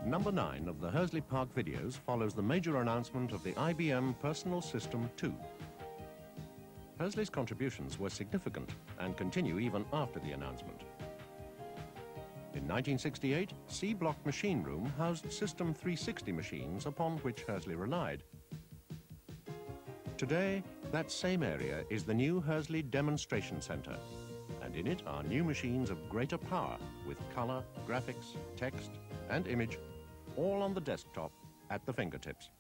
Number 9 of the Hursley Park videos follows the major announcement of the IBM Personal System 2. Hursley's contributions were significant and continue even after the announcement. In 1968, C Block Machine Room housed System 360 machines upon which Hursley relied. Today, that same area is the new Hursley Demonstration Center, and in it are new machines of greater power with color, graphics, text, and image, all on the desktop at the fingertips.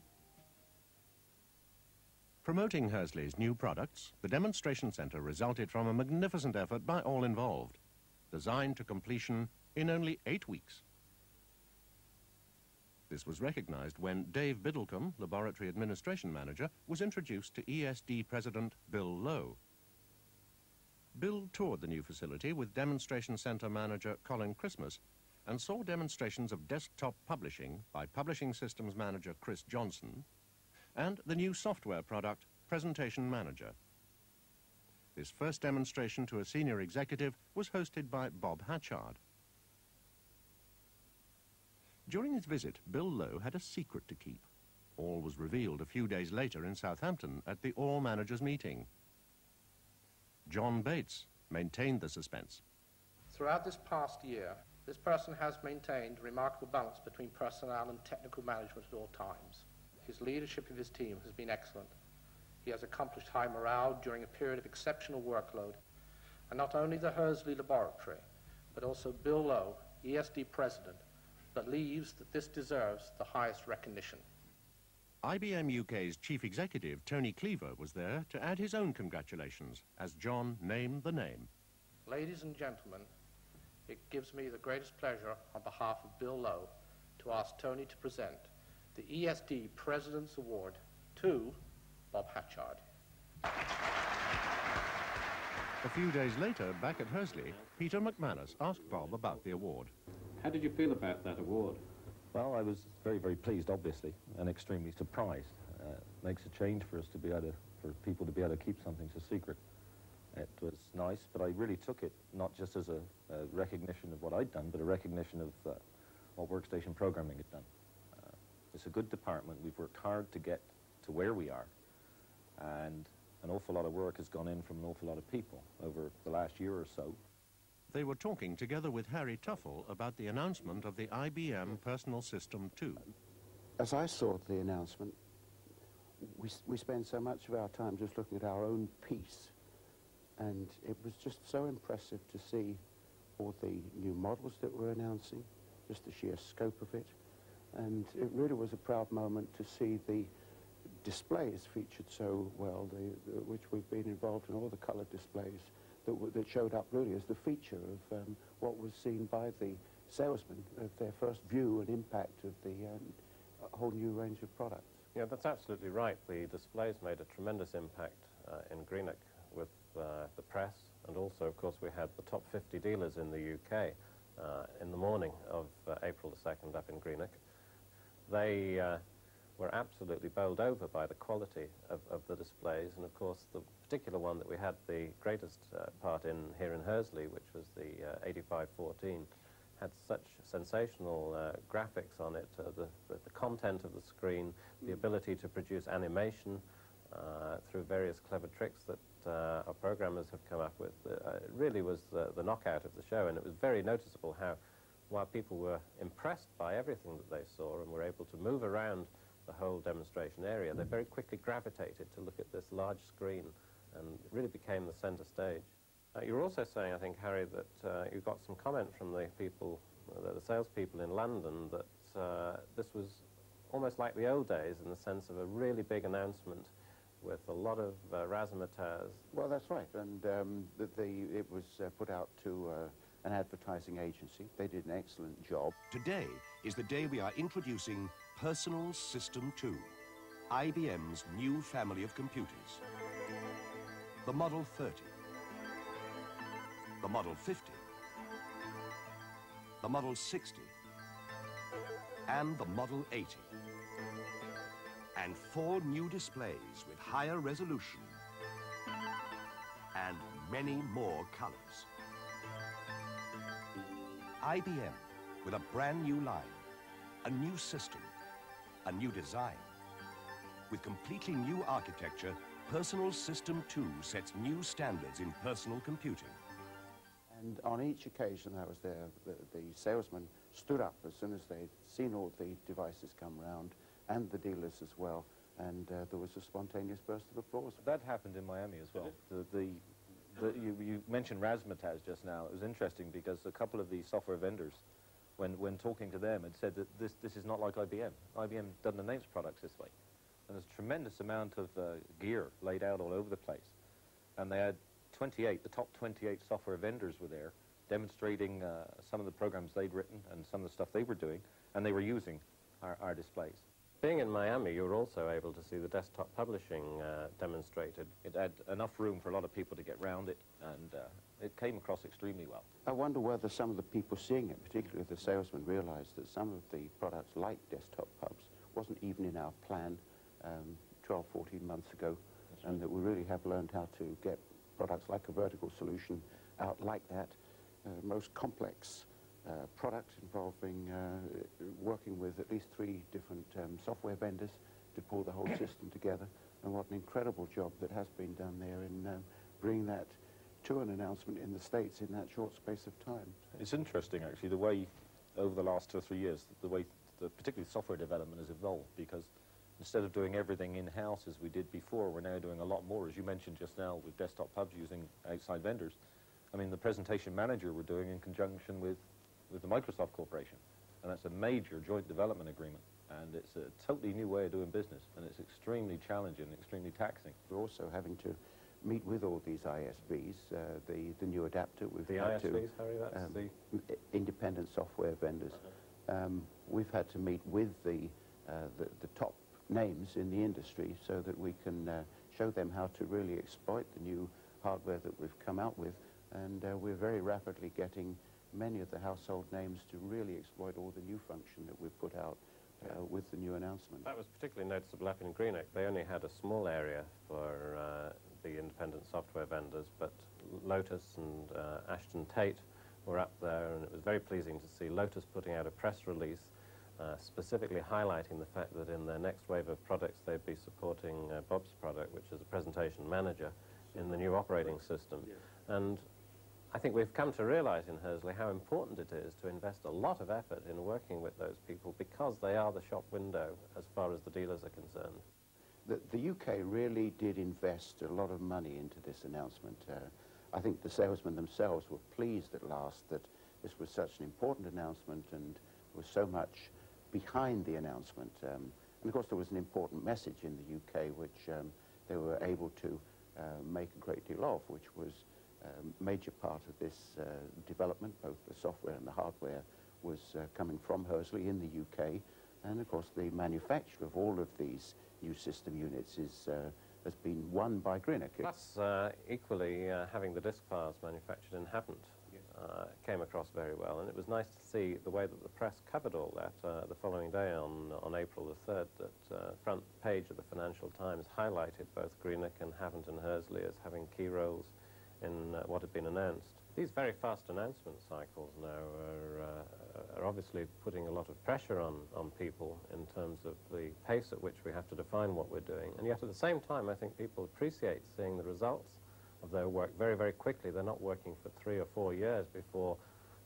Promoting Hursley's new products, the Demonstration Center resulted from a magnificent effort by all involved, designed to completion in only 8 weeks. This was recognized when Dave Biddlecombe, Laboratory Administration Manager, was introduced to ESD President Bill Lowe. Bill toured the new facility with Demonstration Center Manager Colin Christmas and saw demonstrations of desktop publishing by Publishing Systems Manager Chris Johnson and the new software product, Presentation Manager. This first demonstration to a senior executive was hosted by Bob Hatchard. During his visit, Bill Lowe had a secret to keep. All was revealed a few days later in Southampton at the All Managers meeting. John Bates maintained the suspense. Throughout this past year, this person has maintained a remarkable balance between personnel and technical management at all times. His leadership of his team has been excellent. He has accomplished high morale during a period of exceptional workload. And not only the Hursley Laboratory, but also Bill Lowe, ESD President, believes that this deserves the highest recognition. IBM UK's chief executive, Tony Cleaver, was there to add his own congratulations as John named the name. Ladies and gentlemen, it gives me the greatest pleasure on behalf of Bill Lowe to ask Tony to present the ESD President's Award to Bob Hatchard. A few days later, back at Hursley, Peter McManus asked Bob about the award. How did you feel about that award? Well, I was very, very pleased, obviously, and extremely surprised. Makes a change for us to be able to, for people to be able to keep something so secret. It was nice, but I really took it not just as a recognition of what I'd done, but a recognition of what workstation programming had done. It's a good department. We've worked hard to get to where we are, and an awful lot of work has gone in from an awful lot of people over the last year or so. They were talking together with Harry Tuffle about the announcement of the IBM Personal System 2. As I saw the announcement, we spend so much of our time just looking at our own piece, and it was just so impressive to see all the new models that we're announcing, just the sheer scope of it. And it really was a proud moment to see the displays featured so well, which we've been involved in, all the colour displays that showed up really as the feature of what was seen by the salesmen of their first view and impact of the whole new range of products. Yeah, that's absolutely right. The displays made a tremendous impact in Greenock with the press, and also, of course, we had the top 50 dealers in the UK in the morning of April the 2nd up in Greenock. They were absolutely bowled over by the quality of the displays, and of course the particular one that we had the greatest part in here in Hursley, which was the 8514, had such sensational graphics on it, the content of the screen, the ability to produce animation through various clever tricks that our programmers have come up with. It really was the knockout of the show, and it was very noticeable how, while people were impressed by everything that they saw and were able to move around the whole demonstration area, they very quickly gravitated to look at this large screen, and it really became the center stage. You were also saying, I think, Harry, that you got some comment from the people, the salespeople in London, that this was almost like the old days in the sense of a really big announcement with a lot of razzmatazz. Well, that's right, and it was put out to an advertising agency. They did an excellent job. Today is the day we are introducing Personal System 2, IBM's new family of computers. The Model 30, the Model 50, the Model 60, and the Model 80. And 4 new displays with higher resolution and many more colors. IBM with a brand new line, A new system, a new design. With completely new architecture, Personal System 2 sets new standards in personal computing. And on each occasion I was there, the salesman stood up as soon as they'd seen all the devices come round, and the dealers as well, and there was a spontaneous burst of applause. That happened in Miami as well. You mentioned Razzmatazz just now. It was interesting because a couple of the software vendors, when talking to them, had said that this is not like IBM. IBM doesn't announce products this way. And there's a tremendous amount of gear laid out all over the place. And they had 28, the top 28 software vendors were there, demonstrating some of the programs they'd written and some of the stuff they were doing, and they were using our displays. Being in Miami, you were also able to see the desktop publishing demonstrated. It had enough room for a lot of people to get round it, and it came across extremely well. I wonder whether some of the people seeing it, particularly the salesmen, realized that some of the products like desktop pubs wasn't even in our plan 12, 14 months ago, and that we really have learned how to get products like a vertical solution out like that. Most complex product involving working with at least 3 different software vendors to pull the whole system together, and what an incredible job that has been done there in bringing that to an announcement in the States in that short space of time. It's interesting, actually, the way, over the last 2 or 3 years, the way particularly software development has evolved, because instead of doing everything in-house as we did before, we're now doing a lot more, as you mentioned just now, with desktop pubs using outside vendors. I mean, the presentation manager we're doing in conjunction with the Microsoft Corporation, and that's a major joint development agreement, and it's a totally new way of doing business, and it's extremely challenging, extremely taxing. We're also having to meet with all these ISVs, the new adapter. We've the had ISVs, Harry, that's the independent software vendors. We've had to meet with the top names in the industry so that we can show them how to really exploit the new hardware that we've come out with, and we're very rapidly getting many of the household names to really exploit all the new function that we've put out with the new announcement. That was particularly noticeable up in Greenock. They only had a small area for the independent software vendors, but Lotus and Ashton Tate were up there, and it was very pleasing to see Lotus putting out a press release specifically highlighting the fact that in their next wave of products they'd be supporting Bob's product, which is a presentation manager in the new operating system. And I think we've come to realize in Hursley how important it is to invest a lot of effort in working with those people, because they are the shop window as far as the dealers are concerned. The UK really did invest a lot of money into this announcement. I think the salesmen themselves were pleased at last that this was such an important announcement and was so much behind the announcement. And of course there was an important message in the UK which they were able to make a great deal of, which was a major part of this development, both the software and the hardware, was coming from Hursley in the UK. And of course the manufacture of all of these new system units has been won by Greenock. Plus, equally, having the disc files manufactured in Havant came across very well, and it was nice to see the way that the press covered all that the following day on April the 3rd, that front page of the Financial Times highlighted both Greenock and Havant and Hursley as having key roles in what had been announced. These very fast announcement cycles now are obviously putting a lot of pressure on people in terms of the pace at which we have to define what we're doing, and yet at the same time I think people appreciate seeing the results of their work very, very quickly. They're not working for 3 or 4 years before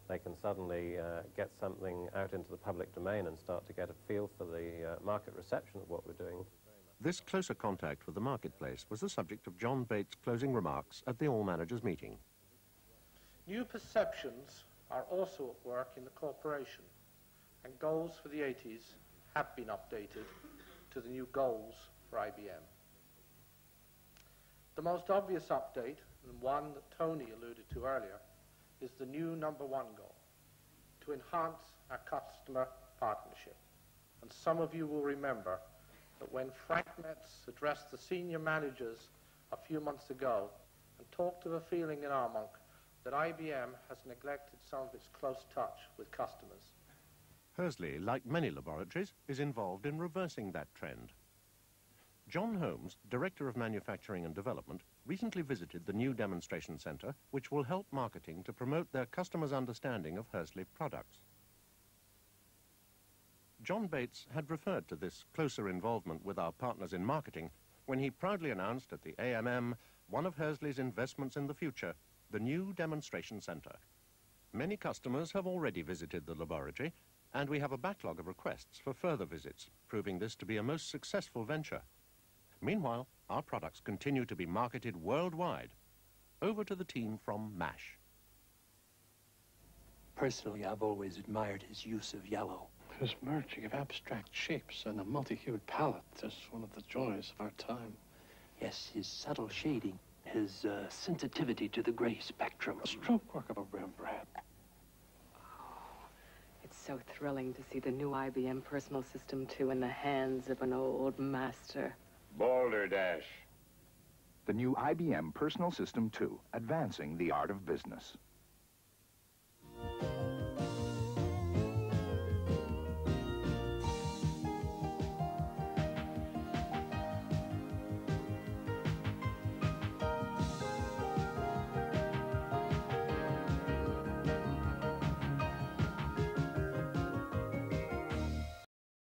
they can suddenly get something out into the public domain and start to get a feel for the market reception of what we're doing. This closer contact with the marketplace was the subject of John Bates' closing remarks at the All Managers meeting. New perceptions are also at work in the corporation, and goals for the 80s have been updated to the new goals for IBM. The most obvious update, and one that Tony alluded to earlier, is the new #1 goal, to enhance our customer partnership. And some of you will remember that when Frank Metz addressed the senior managers a few months ago and talked of a feeling in Armonk that IBM has neglected some of its close touch with customers. Hursley, like many laboratories, is involved in reversing that trend. John Holmes, Director of Manufacturing and Development, recently visited the new demonstration centre, which will help marketing to promote their customers' understanding of Hursley products. John Bates had referred to this closer involvement with our partners in marketing when he proudly announced at the AMM one of Hursley's investments in the future, the new demonstration centre. Many customers have already visited the laboratory, and we have a backlog of requests for further visits, proving this to be a most successful venture. Meanwhile, our products continue to be marketed worldwide. Over to the team from MASH. Personally, I've always admired his use of yellow. His merging of abstract shapes and a multi-hued palette is one of the joys of our time. Yes, his subtle shading, his sensitivity to the gray spectrum. A stroke work of a Rembrandt. It's so thrilling to see the new IBM Personal System 2 in the hands of an old master. Balderdash. The new IBM Personal System 2, advancing the art of business.